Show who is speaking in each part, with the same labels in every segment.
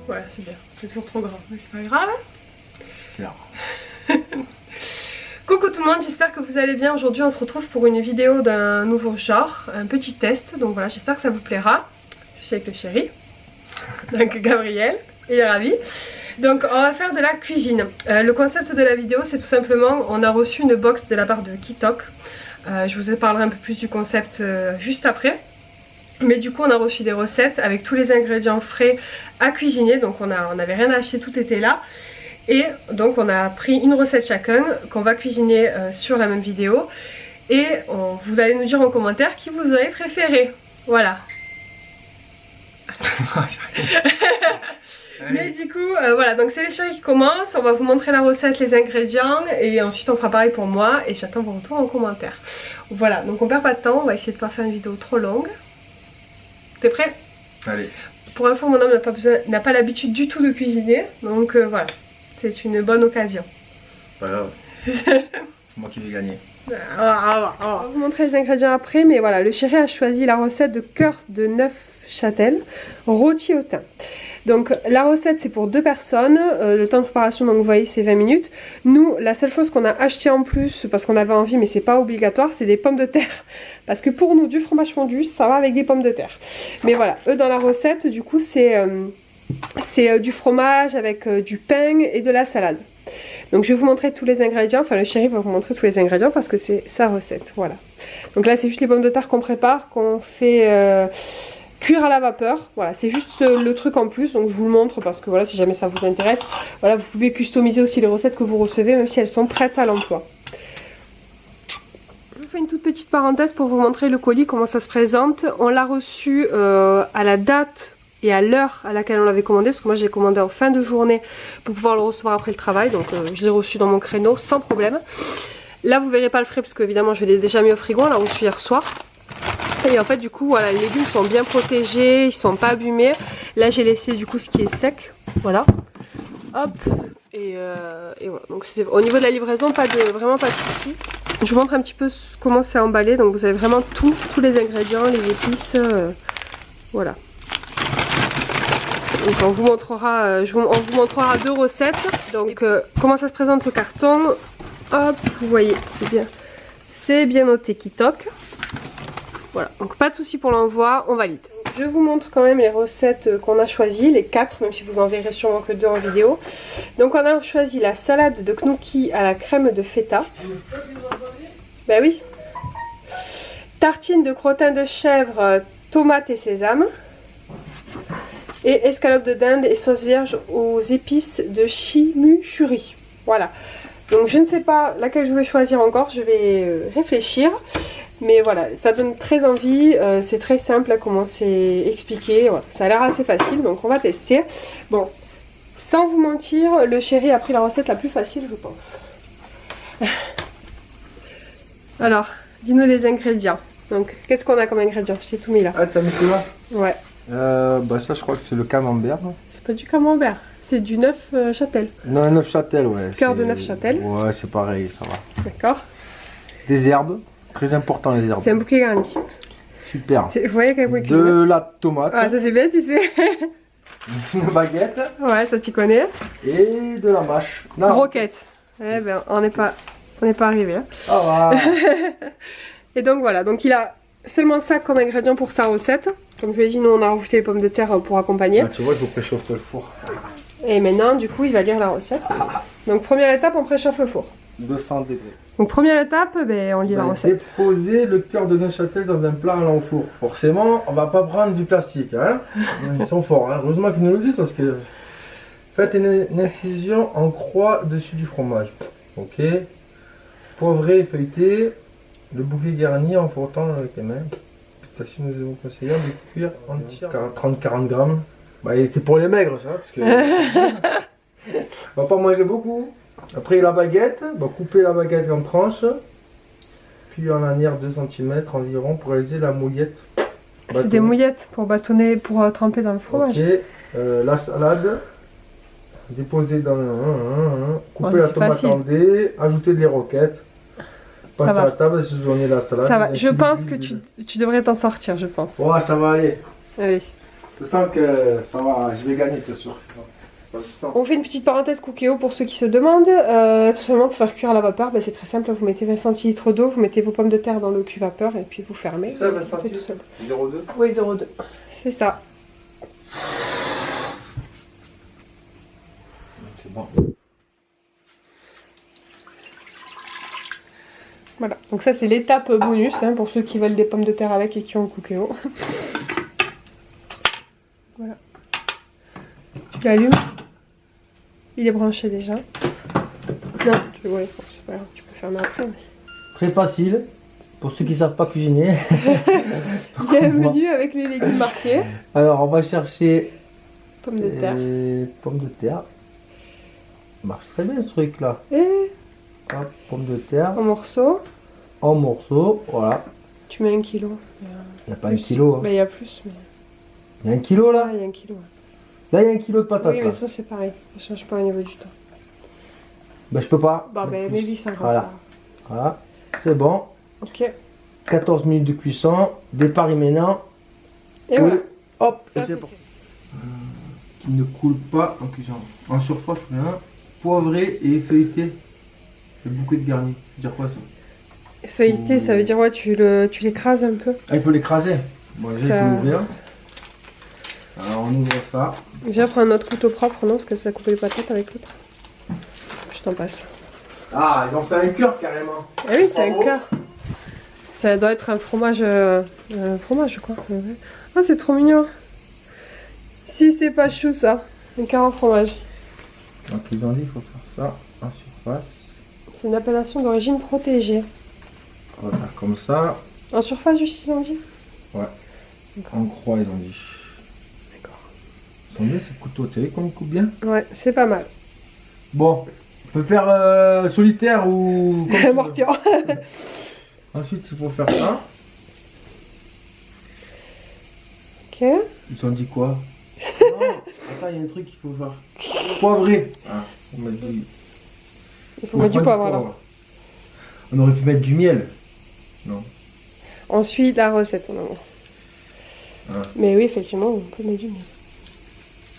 Speaker 1: Ouais, c'est bien. C'est toujours trop grand, mais c'est pas grave.
Speaker 2: Bien.
Speaker 1: Coucou tout le monde, j'espère que vous allez bien. Aujourd'hui on se retrouve pour une vidéo d'un nouveau genre, un petit test. Donc voilà, j'espère que ça vous plaira. Je suis avec le chéri, donc Gabriel, il est ravi. Donc on va faire de la cuisine. Le concept de la vidéo c'est tout simplement, on a reçu une box de la part de Kitok. Je vous parlerai un peu plus du concept juste après. Mais du coup on a reçu des recettes avec tous les ingrédients frais à cuisiner. Donc on n'avait rien à acheter, tout était là. Et donc on a pris une recette chacun qu'on va cuisiner sur la même vidéo. Et vous allez nous dire en commentaire qui vous avez préféré. Voilà. Mais du coup voilà, donc c'est les chéris qui commencent. On va vous montrer la recette, les ingrédients. Et ensuite on fera pareil pour moi. Et j'attends vos retours en commentaire. Voilà, donc on perd pas de temps. On va essayer de pas faire une vidéo trop longue. T'es prêt?
Speaker 2: Allez.
Speaker 1: Pour info, mon homme n'a pas l'habitude du tout de cuisiner. Donc voilà. C'est une bonne occasion.
Speaker 2: Pas grave. C'est moi qui vais gagner.
Speaker 1: On va vous montrer les ingrédients après. Mais voilà, le chéri a choisi la recette de cœur de Neufchâtel rôti au thym. Donc la recette c'est pour 2 personnes. Le temps de préparation, donc vous voyez, c'est 20 minutes. Nous, la seule chose qu'on a acheté en plus, parce qu'on avait envie mais c'est pas obligatoire, c'est des pommes de terre. Parce que pour nous, du fromage fondu, ça va avec des pommes de terre. Mais voilà, eux dans la recette, du coup c'est du fromage avec du pain et de la salade. Donc je vais vous montrer tous les ingrédients. Enfin le chéri va vous montrer tous les ingrédients parce que c'est sa recette. Voilà. Donc là c'est juste les pommes de terre qu'on prépare, qu'on fait cuire à la vapeur. Voilà, c'est juste le truc en plus. Donc je vous le montre parce que voilà, si jamais ça vous intéresse. Voilà, vous pouvez customiser aussi les recettes que vous recevez même si elles sont prêtes à l'emploi. Je vous fais une toute petite parenthèse pour vous montrer le colis, comment ça se présente. On l'a reçu à la date et à l'heure à laquelle on l'avait commandé, parce que moi j'ai commandé en fin de journée pour pouvoir le recevoir après le travail. Donc je l'ai reçu dans mon créneau sans problème. Là vous verrez pas le frais parce que évidemment je l'ai déjà mis au frigo, on l'a reçu hier soir. Et en fait du coup voilà, les légumes sont bien protégés, ils sont pas abîmés. Là j'ai laissé du coup ce qui est sec, voilà. Hop, et voilà. Donc au niveau de la livraison, vraiment pas de soucis. Je vous montre un petit peu comment c'est emballé. Donc vous avez vraiment tous les ingrédients, les épices, voilà. Donc on vous montrera, on vous montrera 2 recettes. Donc comment ça se présente le carton. Hop, vous voyez, c'est bien noté Kitok. Voilà, donc pas de souci pour l'envoi, on valide. Je vous montre quand même les recettes qu'on a choisies, les 4, même si vous en verrez sûrement que 2 en vidéo. Donc on a choisi la salade de gnocchi à la crème de feta. Ben oui. Tartine de crottin de chèvre, tomate et sésame. Et escalope de dinde et sauce vierge aux épices de chimichurri. Voilà. Donc je ne sais pas laquelle je vais choisir encore, je vais réfléchir. Mais voilà, ça donne très envie, c'est très simple à comment c'est expliqué. Voilà. Ça a l'air assez facile, donc on va tester. Bon, sans vous mentir, le chéri a pris la recette la plus facile, je pense. Alors, dis-nous les ingrédients. Donc, qu'est-ce qu'on a comme ingrédients? Je t'ai tout mis là.
Speaker 2: Ah, t'as mis tout là?
Speaker 1: Ouais.
Speaker 2: Bah ça je crois que c'est le camembert.
Speaker 1: C'est pas du camembert, c'est du Neufchâtel.
Speaker 2: Non, Neufchâtel, ouais.
Speaker 1: Cœur de Neufchâtel.
Speaker 2: Ouais, c'est pareil, ça va.
Speaker 1: D'accord.
Speaker 2: Des herbes, très important les herbes.
Speaker 1: C'est un bouquet garni.
Speaker 2: Super.
Speaker 1: Vous voyez quel bouquet?
Speaker 2: De la tomate.
Speaker 1: Ah, ça c'est bien, tu sais.
Speaker 2: Une baguette.
Speaker 1: Ouais, ça tu connais.
Speaker 2: Et de la mâche. Non.
Speaker 1: Broquette. Eh ben, on n'est pas arrivé. Hein.
Speaker 2: Ah va.
Speaker 1: Et donc voilà, donc il a seulement ça comme ingrédient pour sa recette. Comme je l'ai dit, nous on a rajouté les pommes de terre pour accompagner.
Speaker 2: Ah, tu vois, il faut préchauffer le four.
Speaker 1: Et maintenant, du coup, il va lire la recette. Donc première étape, on préchauffe le four.
Speaker 2: 200 degrés.
Speaker 1: Donc première étape, ben, on lit la recette.
Speaker 2: Déposer le cœur de Neufchâtel dans un plat à l'enfour. Forcément, on va pas prendre du plastique. Hein. Ils sont forts. Hein. Heureusement qu'ils nous le disent parce que... Faites une incision en croix dessus du fromage. Ok. Poivré et feuilleté. Le bouquet garni en frottant avec les mains. Si nous vous conseillons de cuire entière 30-40 grammes. Bah, c'est pour les maigres ça, parce que on va pas manger beaucoup. Après la baguette, bah, couper la baguette en tranches, puis en lanière 2 cm environ pour réaliser la mouillette.
Speaker 1: C'est des mouillettes pour bâtonner, pour tremper dans le fromage.
Speaker 2: Ok, la salade, déposer dans couper la tomate en dés, ajouter des roquettes. Passe à la table, assaisonner la salade.
Speaker 1: Ça va, je pense que tu devrais t'en sortir, je pense.
Speaker 2: Ouais, ça va aller.
Speaker 1: Allez.
Speaker 2: Je sens que ça va, je vais gagner, c'est sûr.
Speaker 1: On fait une petite parenthèse Cookéo pour ceux qui se demandent. Tout simplement pour faire cuire à la vapeur, c'est très simple. Vous mettez 20 centilitres d'eau, vous mettez vos pommes de terre dans le cuve vapeur et puis vous fermez.
Speaker 2: C'est ça, 20
Speaker 1: tout
Speaker 2: centilitres
Speaker 1: seul.
Speaker 2: 0,2.
Speaker 1: Oui, 0,2. C'est ça.
Speaker 2: C'est bon.
Speaker 1: Voilà, donc ça c'est l'étape bonus pour ceux qui veulent des pommes de terre avec et qui ont le Cookéo. Voilà. Tu l'allumes. Il est branché déjà. Non, ouais, c'est pas grave, tu peux fermer après. Mais...
Speaker 2: Très facile, pour ceux qui ne savent pas cuisiner.
Speaker 1: Il y a un menu avec les légumes marqués.
Speaker 2: Alors on va chercher
Speaker 1: Pommes de terre.
Speaker 2: Pommes de terre. Ça marche très bien ce truc là.
Speaker 1: Et
Speaker 2: Hop, pommes de terre
Speaker 1: en morceaux.
Speaker 2: en morceaux, voilà.
Speaker 1: Tu mets 1 kilo.
Speaker 2: Il n'y a pas 1 kilo. Hein.
Speaker 1: Bah, il y a plus. Mais...
Speaker 2: Il y a 1 kilo là.
Speaker 1: Ah, il y a 1 kilo. Ouais.
Speaker 2: Là il y a 1 kilo de patates.
Speaker 1: Oui,
Speaker 2: là.
Speaker 1: mais ça c'est pareil. Ça change pas au niveau du temps.
Speaker 2: Ben, je peux pas.
Speaker 1: Bah, mais 800 grammes.
Speaker 2: Voilà. Voilà, c'est bon.
Speaker 1: Ok.
Speaker 2: 14 minutes de cuisson, départ immédiat.
Speaker 1: Et voilà.
Speaker 2: Hop,
Speaker 1: Ça,
Speaker 2: et c'est
Speaker 1: c'est
Speaker 2: bon.
Speaker 1: fait.
Speaker 2: Qui ne coule pas en cuisson. En surface, rien. Poivré et feuilleté. Le bouquet de garni. C'est-à-dire quoi ça?
Speaker 1: Feuilleté, ça veut dire ouais, tu l'écrases un peu.
Speaker 2: Ah, il faut l'écraser. Bon, déjà,
Speaker 1: Ça-
Speaker 2: il faut l'ouvrir. Alors, on ouvre ça.
Speaker 1: Déjà, prends un autre couteau propre, non? Parce que ça coupe les patates avec l'autre. Je t'en passe.
Speaker 2: Ah, ils ont fait un cœur carrément.
Speaker 1: Ah oui, c'est un
Speaker 2: Bravo.
Speaker 1: cœur. Ça doit être un fromage, je crois. Ah, c'est trop mignon. Si c'est pas chou, ça. Un cœur en fromage.
Speaker 2: Donc, ils ont dit qu'il faut faire ça en surface.
Speaker 1: C'est une appellation d'origine protégée.
Speaker 2: On va faire comme ça.
Speaker 1: En surface, juste, ils ont dit?
Speaker 2: Ouais. En croix, ils ont dit.
Speaker 1: D'accord.
Speaker 2: Ils ont dit, ce couteau, tu sais comme il coupe bien.
Speaker 1: Ouais, c'est pas mal.
Speaker 2: Bon, on peut faire solitaire ou comme tu veux.
Speaker 1: Morpion.
Speaker 2: Ensuite, il faut faire ça.
Speaker 1: Ok.
Speaker 2: Ils ont dit quoi? Non, attends, il y a un truc qu'il faut faire. Poivré. Ah, on m'a dit.
Speaker 1: Il faut mettre du poivre, alors.
Speaker 2: On aurait pu mettre du miel. Non.
Speaker 1: On suit la recette, non.
Speaker 2: Ah.
Speaker 1: Mais oui, effectivement, on peut mettre du miel.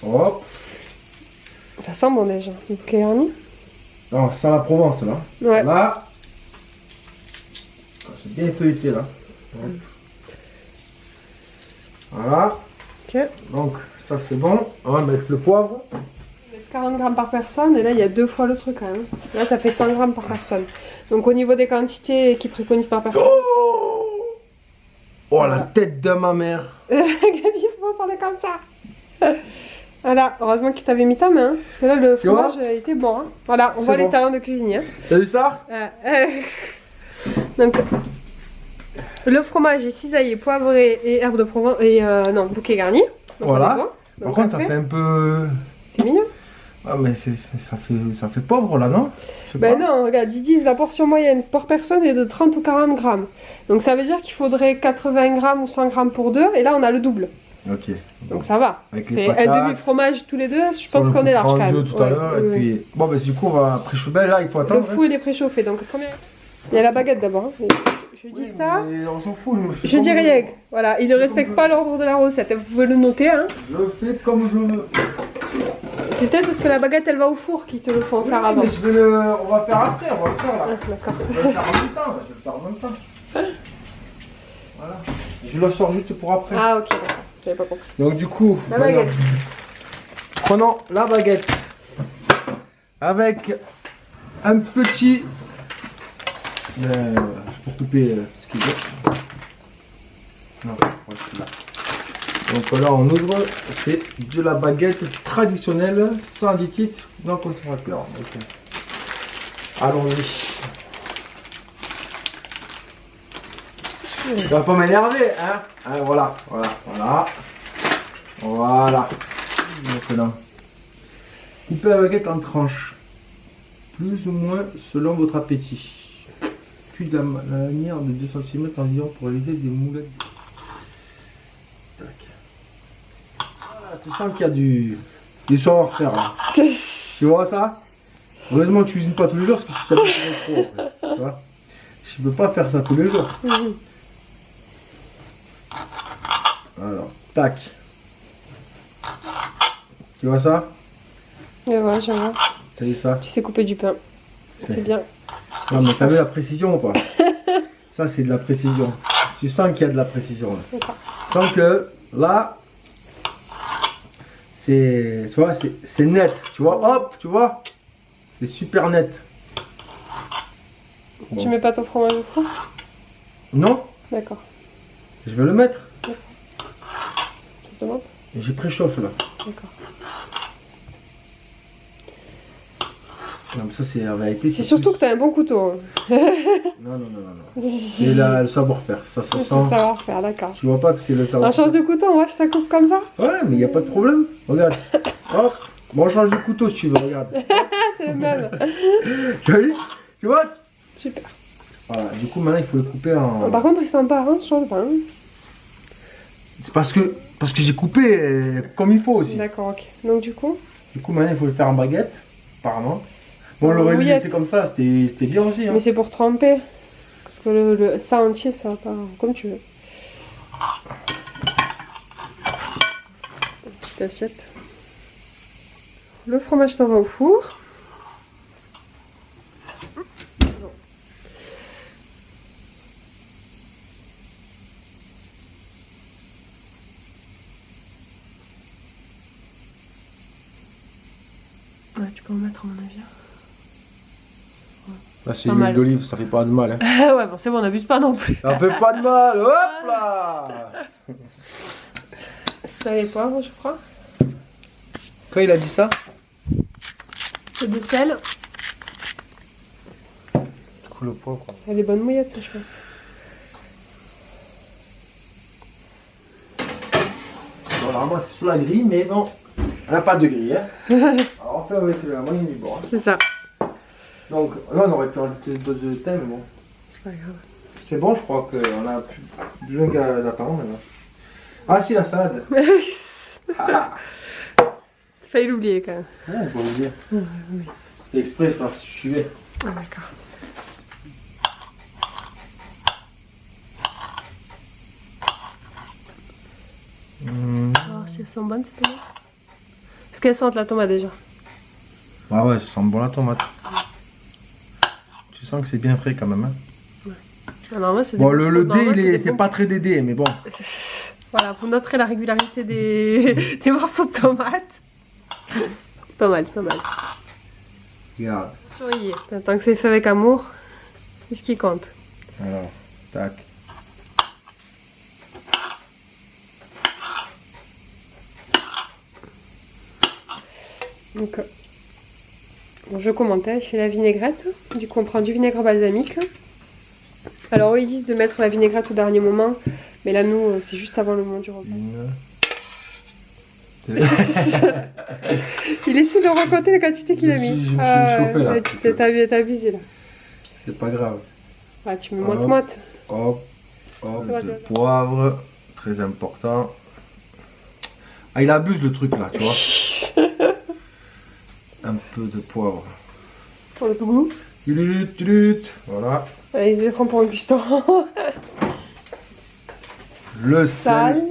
Speaker 2: Hop.
Speaker 1: Ça sent bon déjà. Le bouquet garni.
Speaker 2: Non, ça la Provence là.
Speaker 1: Ouais.
Speaker 2: Là. C'est bien feuilleté là. Hop. Voilà.
Speaker 1: Ok.
Speaker 2: Donc, ça c'est bon. On va mettre le poivre.
Speaker 1: 40 grammes par personne, et là il y a 2 fois le truc quand même. Là ça fait 100 grammes par personne. Donc au niveau des quantités qui préconisent par personne.
Speaker 2: Oh, la tête de ma mère.
Speaker 1: Gabi, faut pas parler comme ça. Voilà, heureusement qu'il t'avait mis ta main, hein, parce que là le
Speaker 2: Tu vois
Speaker 1: fromage était bon. Hein. Voilà, on
Speaker 2: C'est
Speaker 1: voit
Speaker 2: bon.
Speaker 1: les talents de cuisinier. Hein.
Speaker 2: T'as vu ça?
Speaker 1: Donc le fromage est cisaillé, poivré et herbe de Provence et non, bouquet garni. Donc,
Speaker 2: Voilà.
Speaker 1: on est bon.
Speaker 2: Par
Speaker 1: Donc,
Speaker 2: contre, ça
Speaker 1: après,
Speaker 2: fait un peu.
Speaker 1: c'est mignon.
Speaker 2: Ah, mais ça fait pauvre là, non? Je sais
Speaker 1: Ben
Speaker 2: pas.
Speaker 1: non, regarde, ils disent la portion moyenne par personne est de 30 ou 40 grammes. Donc ça veut dire qu'il faudrait 80 grammes ou 100 grammes pour deux, et là on a le double.
Speaker 2: Ok.
Speaker 1: Donc ça va.
Speaker 2: Avec les
Speaker 1: C'est
Speaker 2: patates.
Speaker 1: un demi-fromage tous les deux, je pense
Speaker 2: on le
Speaker 1: qu'on est large
Speaker 2: coupera
Speaker 1: quand
Speaker 2: en
Speaker 1: même.
Speaker 2: deux tout à
Speaker 1: Ouais,
Speaker 2: l'heure.
Speaker 1: oui,
Speaker 2: Et
Speaker 1: oui.
Speaker 2: puis, bon, ben du coup, on va préchauffer. Là, il faut
Speaker 1: Le
Speaker 2: attendre.
Speaker 1: four il est préchauffé, donc première... Il y a la baguette d'abord. Hein. Je dis ça,
Speaker 2: Mais on s'en fout.
Speaker 1: je dis rien. Voilà, il ne respecte pas l'ordre de la recette, vous pouvez le noter. Hein.
Speaker 2: Je fais comme je veux.
Speaker 1: C'est peut-être parce que la baguette elle va au four qu'ils te le font faire avant.
Speaker 2: Mais je vais le... On va faire après, on va le faire là.
Speaker 1: Ah, d'accord.
Speaker 2: Je vais le faire en même temps. Je vais le faire en même temps. Voilà. Je le sors juste pour après.
Speaker 1: Ah ok, d'accord, j'avais pas compris.
Speaker 2: Donc du coup,
Speaker 1: La baguette.
Speaker 2: prenons la baguette avec un petit pour couper ce qu'il veut. Non, voilà, là. Donc là on ouvre, c'est de la baguette traditionnelle sans additif, non conservateur. Donc, allons-y. Ça va pas m'énerver, hein, voilà. Donc là, coupez la baguette en tranches, plus ou moins selon votre appétit. Cuit de la manière de 2 cm environ pour réaliser des moulettes. Tac. Ah, tu sens qu'il y a du savoir-faire là. Tu vois ça? Heureusement que je cuisine pas tous les jours parce que ça va être trop après. Tu vois? Je peux pas faire ça tous les jours. Alors, tac. Tu vois ça?
Speaker 1: Et voilà, je vois.
Speaker 2: T'as vu ça?
Speaker 1: Tu sais couper du pain. C'est bien.
Speaker 2: Non mais t'as vu la précision ou pas? Ça c'est de la précision. Tu sens qu'il y a de la précision là.
Speaker 1: D'accord.
Speaker 2: Tu sens que là, c'est, tu vois, c'est net. Tu vois, hop, tu vois, c'est super net. Bon.
Speaker 1: Tu mets pas ton fromage au four?
Speaker 2: Non,
Speaker 1: D'accord.
Speaker 2: je vais le mettre.
Speaker 1: Je te demande.
Speaker 2: Et j'ai préchauffe là.
Speaker 1: D'accord.
Speaker 2: Non mais ça c'est la vérité.
Speaker 1: C'est surtout que t'as un bon couteau.
Speaker 2: Non. C'est le savoir-faire. Ça se
Speaker 1: C'est
Speaker 2: sent.
Speaker 1: savoir-faire, d'accord.
Speaker 2: Tu vois pas que c'est le
Speaker 1: On
Speaker 2: savoir-faire.
Speaker 1: change de couteau, on voit si ça coupe comme ça.
Speaker 2: Ouais, mais il n'y a pas de problème. Regarde. Hop. Bon, on change de couteau si tu veux, regarde.
Speaker 1: C'est le même.
Speaker 2: Tu as vu? Tu vois?
Speaker 1: Super.
Speaker 2: Voilà, du coup maintenant il faut le couper en...
Speaker 1: Par contre, il sent pas, hein, je trouve pas. Hein.
Speaker 2: C'est parce que j'ai coupé comme il faut aussi.
Speaker 1: D'accord, ok. Donc du coup
Speaker 2: Maintenant il faut le faire en baguette, apparemment. Bon, on l'aurait laissé comme ça, c'était bien aussi. Hein.
Speaker 1: Mais c'est pour tremper. Parce que ça entier, ça va pas... Comme tu veux. Petite assiette. Le fromage s'en va au four. Ouais, tu peux en mettre à mon avis.
Speaker 2: Là c'est l'huile d'olive, ça fait pas de mal. Hein.
Speaker 1: Ouais, bon c'est bon, on n'abuse pas non plus.
Speaker 2: Ça fait pas de mal, hop là.
Speaker 1: Ça les poivres, je crois.
Speaker 2: Quand il a dit ça?
Speaker 1: C'est de sel.
Speaker 2: Du coup le poivre quoi.
Speaker 1: Elle est bonne mouillette, je pense.
Speaker 2: Bon, normalement c'est sous la grille, mais bon, elle n'a pas de grille. Hein. Alors on fait avec la moyenne du bord.
Speaker 1: C'est ça.
Speaker 2: Donc là on aurait pu rajouter une dose de thym, mais bon.
Speaker 1: C'est pas grave.
Speaker 2: C'est bon, je crois qu'on a plus besoin d'attendre maintenant. Ah si, la salade.
Speaker 1: T'as failli l'oublier quand même.
Speaker 2: Ouais, on peut le dire.
Speaker 1: Oui.
Speaker 2: C'est exprès, je pense que je suivais.
Speaker 1: Ah d'accord. Alors si elles sont bonnes, c'est pas bien. Est-ce qu'elles sentent la tomate déjà?
Speaker 2: Ah ouais, ça sent bon la tomate. Tu sens que c'est bien frais quand même. Hein.
Speaker 1: Ouais. Alors, moi,
Speaker 2: bon, le dé, il était pas très dédé, mais bon.
Speaker 1: Voilà, vous noterez la régularité des morceaux de tomates. Pas mal, pas mal.
Speaker 2: Regarde.
Speaker 1: Souriez. Tant que c'est fait avec amour, c'est ce qui compte.
Speaker 2: Alors, tac.
Speaker 1: Donc, bon, je commentais, je fais la vinaigrette. Du coup, on prend du vinaigre balsamique. Alors, eux, ils disent de mettre la vinaigrette au dernier moment. Mais là, nous, c'est juste avant le moment du repas. Il essaie de raconter la quantité qu'il a mis.
Speaker 2: Je me suis chauffé là.
Speaker 1: T'as abusé là.
Speaker 2: C'est pas grave.
Speaker 1: Ah, tu mets moite-moite.
Speaker 2: Hop, de poivre. Très important. Ah, il abuse le truc là, tu vois. Un peu de poivre.
Speaker 1: Pour le goût.
Speaker 2: Voilà.
Speaker 1: Allez, ils les prennent pour un cuistot.
Speaker 2: Le sel.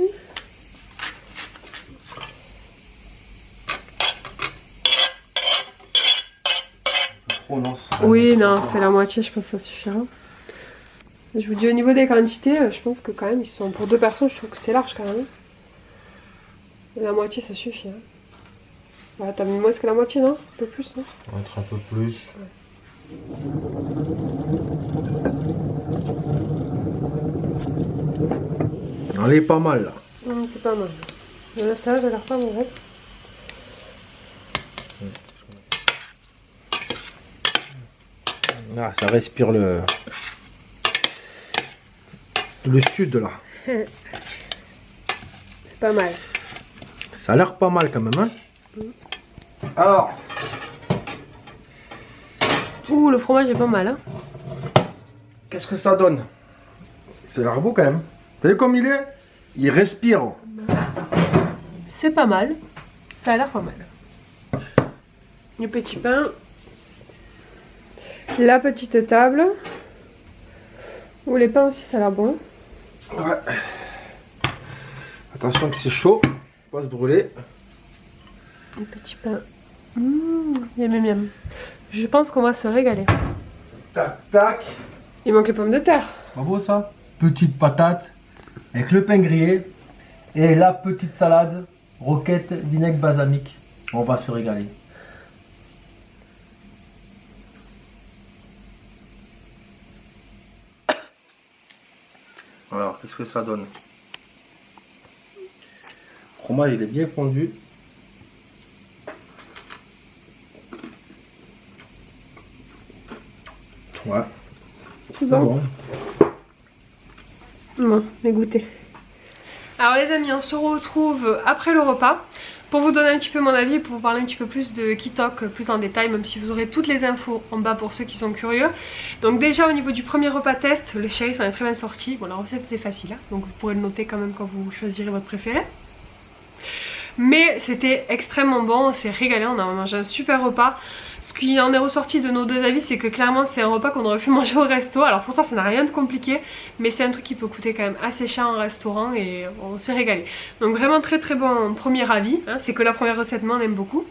Speaker 1: Oui, non, fais la moitié, je pense que ça suffira. Je vous dis au niveau des quantités, je pense que quand même, ils sont pour 2 personnes, je trouve que c'est large quand même. Et la moitié, ça suffit. Hein. Ouais, t'as mis moins que la moitié, non? Un peu plus, non?
Speaker 2: On va être un peu plus. Ouais. Elle est pas mal là.
Speaker 1: C'est pas mal. La salade, elle a l'air pas mauvaise.
Speaker 2: Ah, ça respire le sud là.
Speaker 1: C'est pas mal.
Speaker 2: Ça a l'air pas mal quand même, hein. Alors.
Speaker 1: Ouh, le fromage est pas mal, hein.
Speaker 2: Qu'est-ce que ça donne? C'est l'air beau quand même. T'as vu comme il est? Il respire.
Speaker 1: C'est pas mal. Ça a l'air pas mal. Le petit pain. La petite table. Ou les pains aussi, ça a l'air bon.
Speaker 2: Ouais. Attention que c'est chaud. Faut pas se brûler.
Speaker 1: Un petit pain. Miam miam. Je pense qu'on va se régaler.
Speaker 2: Tac, tac.
Speaker 1: Il manque les pommes de terre.
Speaker 2: Pas beau ça? Petite patate avec le pain grillé et la petite salade roquette vinaigre balsamique. On va se régaler. Alors, qu'est-ce que ça donne? Le fromage, il est bien fondu. Ouais.
Speaker 1: C'est bon. Bon, dégoûté. Alors les amis, on se retrouve après le repas pour vous donner un petit peu mon avis, pour vous parler un petit peu plus de Kitok plus en détail, même si vous aurez toutes les infos en bas pour ceux qui sont curieux. Donc déjà au niveau du premier repas test, le chéri s'en est très bien sorti. Bon, la recette était facile, hein, donc vous pourrez le noter quand même quand vous choisirez votre préféré. Mais c'était extrêmement bon, on s'est régalé, on a mangé un super repas. Ce qui en est ressorti de nos deux avis, c'est que clairement c'est un repas qu'on aurait pu manger au resto. Alors pourtant ça n'a rien de compliqué, mais c'est un truc qui peut coûter quand même assez cher en restaurant et on s'est régalé. Donc vraiment très très bon premier avis, hein. C'est que la première recette, mais on aime beaucoup.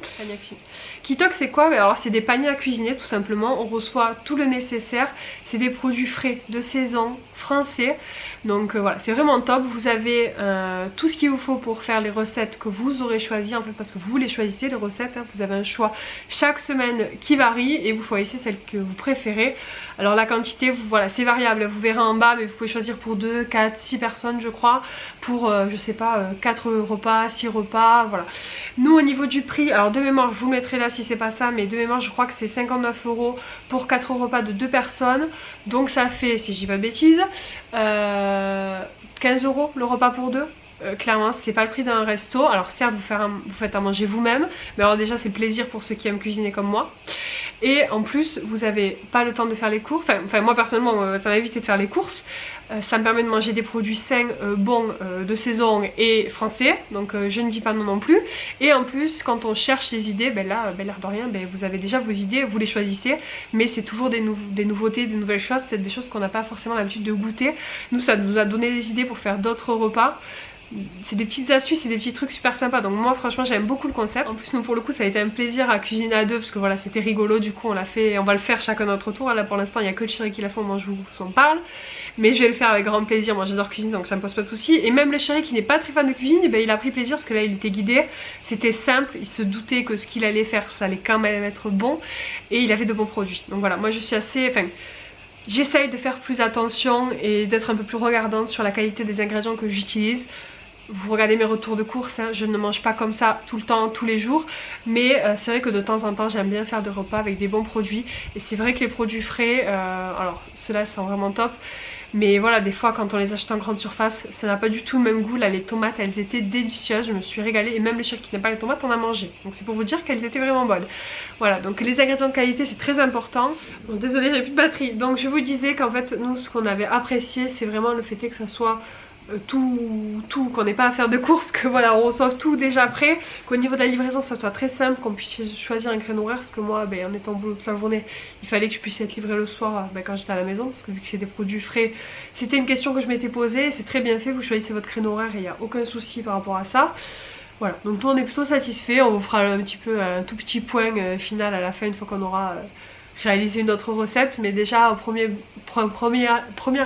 Speaker 1: Kitok c'est quoi? Alors c'est des paniers à cuisiner tout simplement, on reçoit tout le nécessaire. C'est des produits frais, de saison, français. Donc voilà, c'est vraiment top. Vous avez tout ce qu'il vous faut pour faire les recettes que vous aurez choisies, en fait, parce que vous les choisissez les recettes, hein. Vous avez un choix chaque semaine qui varie et vous choisissez celle que vous préférez. Alors la quantité, voilà, c'est variable, vous verrez en bas, mais vous pouvez choisir pour 2, 4, 6 personnes je crois, pour je sais pas, 4 repas, 6 repas, voilà. Nous au niveau du prix, alors de mémoire je vous le mettrai là si c'est pas ça, mais de mémoire je crois que c'est 59 € pour 4 repas de 2 personnes. Donc ça fait, si je dis pas de bêtises, 15 € le repas pour 2. Clairement c'est pas le prix d'un resto. Alors certes vous faites à manger vous-même, mais alors déjà c'est plaisir pour ceux qui aiment cuisiner comme moi. Et en plus vous avez pas le temps de faire les courses, enfin moi personnellement ça m'a évité de faire les courses. Ça me permet de manger des produits sains, bons, de saison et français, donc je ne dis pas non non plus. Et en plus quand on cherche les idées, ben là, l'air de rien, vous avez déjà vos idées, vous les choisissez, mais c'est toujours des nouveautés, des nouvelles choses, peut-être des choses qu'on n'a pas forcément l'habitude de goûter. Nous ça nous a donné des idées pour faire d'autres repas. C'est des petites astuces, c'est des petits trucs super sympas, donc moi franchement j'aime beaucoup le concept. En plus nous pour le coup ça a été un plaisir à cuisiner à deux parce que voilà c'était rigolo, du coup on l'a fait et on va le faire chacun à notre tour. Là pour l'instant il n'y a que le chéri qui l'a fait, moi je vous en parle. Mais je vais le faire avec grand plaisir, moi j'adore cuisiner donc ça me pose pas de soucis. Et même le chéri qui n'est pas très fan de cuisine, il a pris plaisir parce que là il était guidé. C'était simple, il se doutait que ce qu'il allait faire ça allait quand même être bon. Et il avait de bons produits. Donc voilà, moi je suis assez... j'essaye de faire plus attention et d'être un peu plus regardante sur la qualité des ingrédients que j'utilise. Vous regardez mes retours de course, hein, je ne mange pas comme ça tout le temps, tous les jours. Mais c'est vrai que de temps en temps j'aime bien faire des repas avec des bons produits. Et c'est vrai que les produits frais, alors ceux-là sont vraiment top. Mais voilà, des fois quand on les achète en grande surface, ça n'a pas du tout le même goût. Là les tomates elles étaient délicieuses, je me suis régalée. Et même le chéri qui n'aime pas les tomates on a mangé. Donc c'est pour vous dire qu'elles étaient vraiment bonnes. Voilà, donc les ingrédients de qualité c'est très important. Bon, désolée j'ai plus de batterie. Donc je vous disais qu'en fait nous ce qu'on avait apprécié c'est vraiment le fait que ça soit... qu'on n'ait pas à faire de courses, que voilà on reçoit tout déjà prêt, qu'au niveau de la livraison ça soit très simple, qu'on puisse choisir un créneau horaire, parce que moi en étant au boulot toute la journée il fallait que je puisse être livrée le soir quand j'étais à la maison, parce que vu que c'est des produits frais c'était une question que je m'étais posée, c'est très bien fait, vous choisissez votre créneau horaire et il n'y a aucun souci par rapport à ça. Voilà, donc nous on est plutôt satisfait, on vous fera un tout petit point final à la fin une fois qu'on aura réalisé une autre recette, mais déjà au premier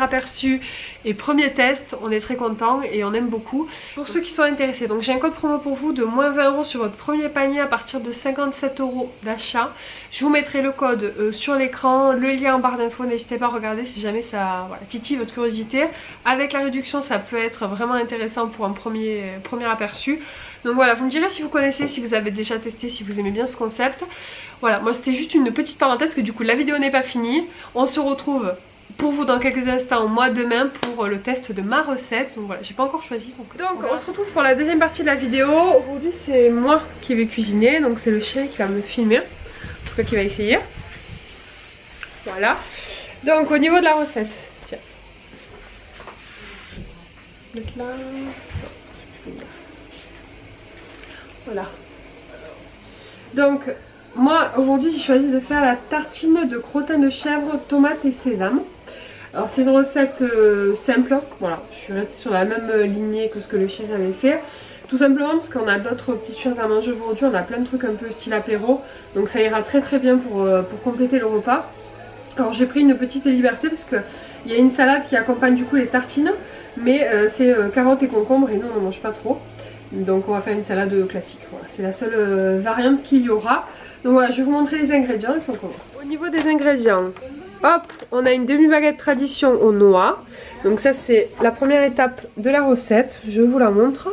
Speaker 1: aperçu et premier test on est très content et on aime beaucoup. Pour ceux qui sont intéressés, donc j'ai un code promo pour vous de moins 20 € sur votre premier panier à partir de 57 € d'achat. Je vous mettrai le code sur l'écran, le lien en barre d'infos, n'hésitez pas à regarder si jamais ça titille votre curiosité. Avec la réduction ça peut être vraiment intéressant pour un premier aperçu. Donc voilà, vous me direz si vous connaissez, si vous avez déjà testé, si vous aimez bien ce concept. Voilà, moi c'était juste une petite parenthèse que du coup la vidéo n'est pas finie. On se retrouve pour vous dans quelques instants, moi demain, pour le test de ma recette. Donc voilà, j'ai pas encore choisi. Donc on se retrouve pour la deuxième partie de la vidéo. Aujourd'hui c'est moi qui vais cuisiner, donc c'est le chéri qui va me filmer. En tout cas qui va essayer. Voilà. Donc au niveau de la recette, tiens. Donc là... Voilà. Donc moi aujourd'hui j'ai choisi de faire la tartine de crottin de chèvre, tomate et sésame. Alors c'est une recette simple, voilà, je suis restée sur la même lignée que ce que le chéri avait fait. Tout simplement parce qu'on a d'autres petites choses à manger aujourd'hui, on a plein de trucs un peu style apéro, donc ça ira très très bien pour compléter le repas. Alors j'ai pris une petite liberté parce qu'il y a une salade qui accompagne du coup les tartines, mais c'est carottes et concombres et nous on ne mange pas trop. Donc on va faire une salade classique, voilà. C'est la seule variante qu'il y aura. Donc voilà, je vais vous montrer les ingrédients et puis on commence. Au niveau des ingrédients, hop, on a une demi-baguette tradition aux noix. Donc ça c'est la première étape de la recette, je vous la montre.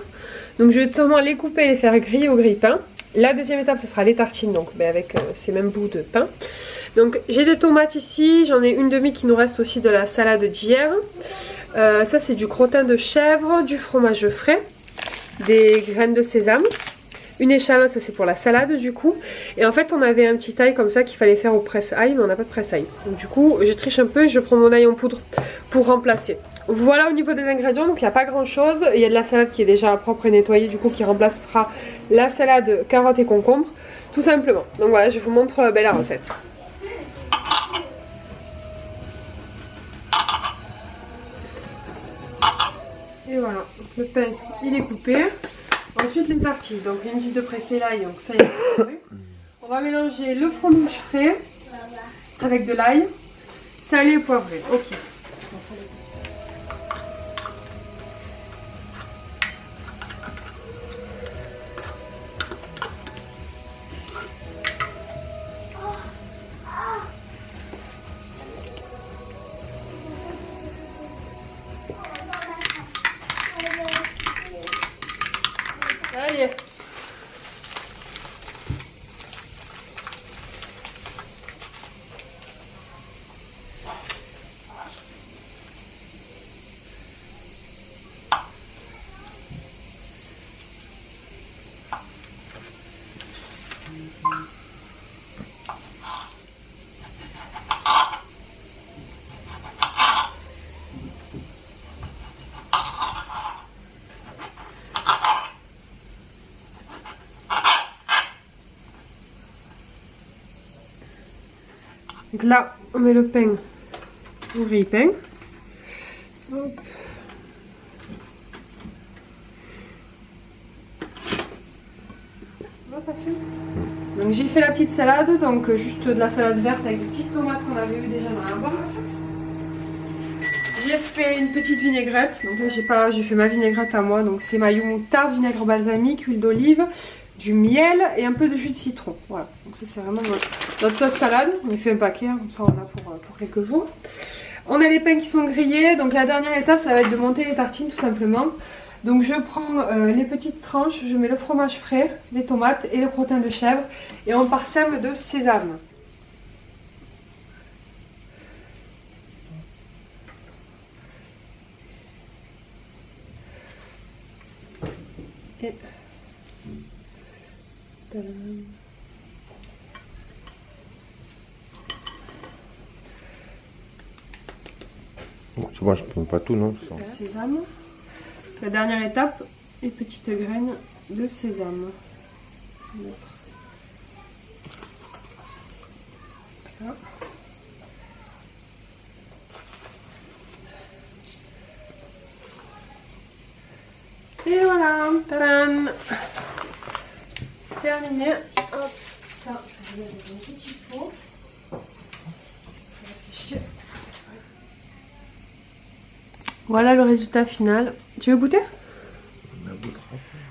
Speaker 1: Donc je vais sûrement les couper et les faire griller au grille-pain. La deuxième étape, ce sera les tartines, donc avec ces mêmes bouts de pain. Donc j'ai des tomates ici, j'en ai une demi qui nous reste aussi de la salade d'hier. Ça c'est du crottin de chèvre, du fromage frais, des graines de sésame, une échalote, ça c'est pour la salade du coup. Et en fait on avait un petit ail comme ça qu'il fallait faire au presse-ail, mais on n'a pas de presse-ail. Donc du coup je triche un peu et je prends mon ail en poudre pour remplacer. Voilà au niveau des ingrédients, donc il n'y a pas grand chose. Il y a de la salade qui est déjà propre et nettoyée, du coup qui remplacera la salade carottes et concombres, tout simplement. Donc voilà, je vous montre la recette. Et voilà, donc le pain il est coupé. Ensuite les tartines, donc une vis de pressé l'ail, donc ça y est. On va mélanger le fromage frais avec de l'ail, salé et poivré. Ok. Allez. Donc là, on met le pain au grille-pain. Hop. Donc j'ai fait la petite salade, donc juste de la salade verte avec des petites tomates qu'on avait eu déjà dans la box. J'ai fait une petite vinaigrette, donc là j'ai fait ma vinaigrette à moi, donc c'est maillot moutarde, vinaigre balsamique, huile d'olive, du miel et un peu de jus de citron. Voilà, donc ça c'est vraiment notre sauce salade. On a fait un paquet, hein, comme ça on en a pour quelques jours. On a les pains qui sont grillés, donc la dernière étape ça va être de monter les tartines tout simplement. Donc je prends les petites tranches, je mets le fromage frais, les tomates et le crottin de chèvre et on parsème de sésame. Et...
Speaker 3: Moi je prends pas tout, non?
Speaker 1: Sésame. La dernière étape, les petites graines de sésame. Voilà. Et voilà, tadam! Terminé. Hop, ça, je vais mettre dans un petit pot. Ça va sécher. Voilà le résultat final. Tu veux goûter?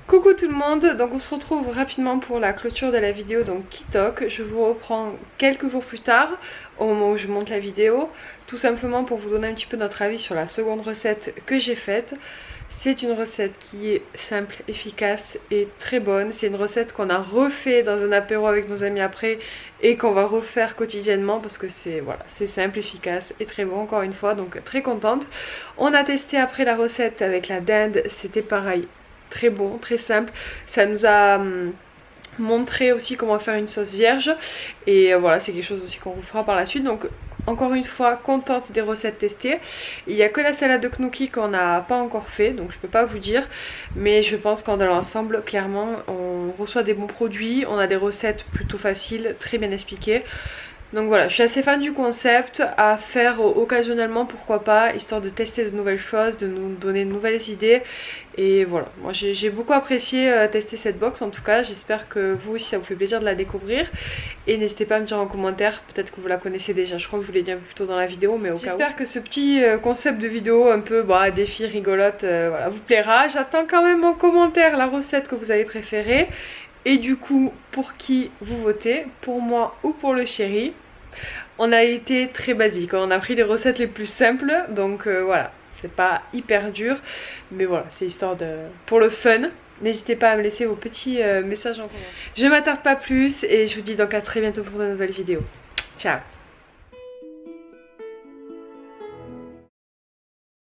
Speaker 1: Coucou tout le monde, donc on se retrouve rapidement pour la clôture de la vidéo, donc Kitok. Je vous reprends quelques jours plus tard, au moment où je monte la vidéo, tout simplement pour vous donner un petit peu notre avis sur la seconde recette que j'ai faite. C'est une recette qui est simple, efficace et très bonne. C'est une recette qu'on a refait dans un apéro avec nos amis après et qu'on va refaire quotidiennement parce que c'est voilà, c'est simple, efficace et très bon encore une fois, donc très contente. On a testé après la recette avec la dinde, c'était pareil, très bon, très simple. Ça nous a montré aussi comment faire une sauce vierge et voilà, c'est quelque chose aussi qu'on vous fera par la suite. Donc encore une fois, contente des recettes testées. Il n'y a que la salade de gnocchi qu'on n'a pas encore fait, donc je peux pas vous dire. Mais je pense qu'en dans l'ensemble, clairement, on reçoit des bons produits. On a des recettes plutôt faciles, très bien expliquées. Donc voilà, je suis assez fan du concept, à faire occasionnellement pourquoi pas, histoire de tester de nouvelles choses, de nous donner de nouvelles idées. Et voilà, moi j'ai beaucoup apprécié tester cette box en tout cas, j'espère que vous aussi ça vous fait plaisir de la découvrir. Et n'hésitez pas à me dire en commentaire, peut-être que vous la connaissez déjà, je crois que je vous l'ai dit un peu plus tôt dans la vidéo, mais au cas où. J'espère que ce petit concept de vidéo un peu défi rigolote voilà, vous plaira. J'attends quand même en commentaire la recette que vous avez préférée. Et du coup, pour qui vous votez, pour moi ou pour le chéri. On a été très basique, on a pris les recettes les plus simples, donc voilà, c'est pas hyper dur, mais voilà, c'est histoire de... pour le fun. N'hésitez pas à me laisser vos petits messages en commentaire. Je m'attarde pas plus et je vous dis donc à très bientôt pour de nouvelles vidéos. Ciao!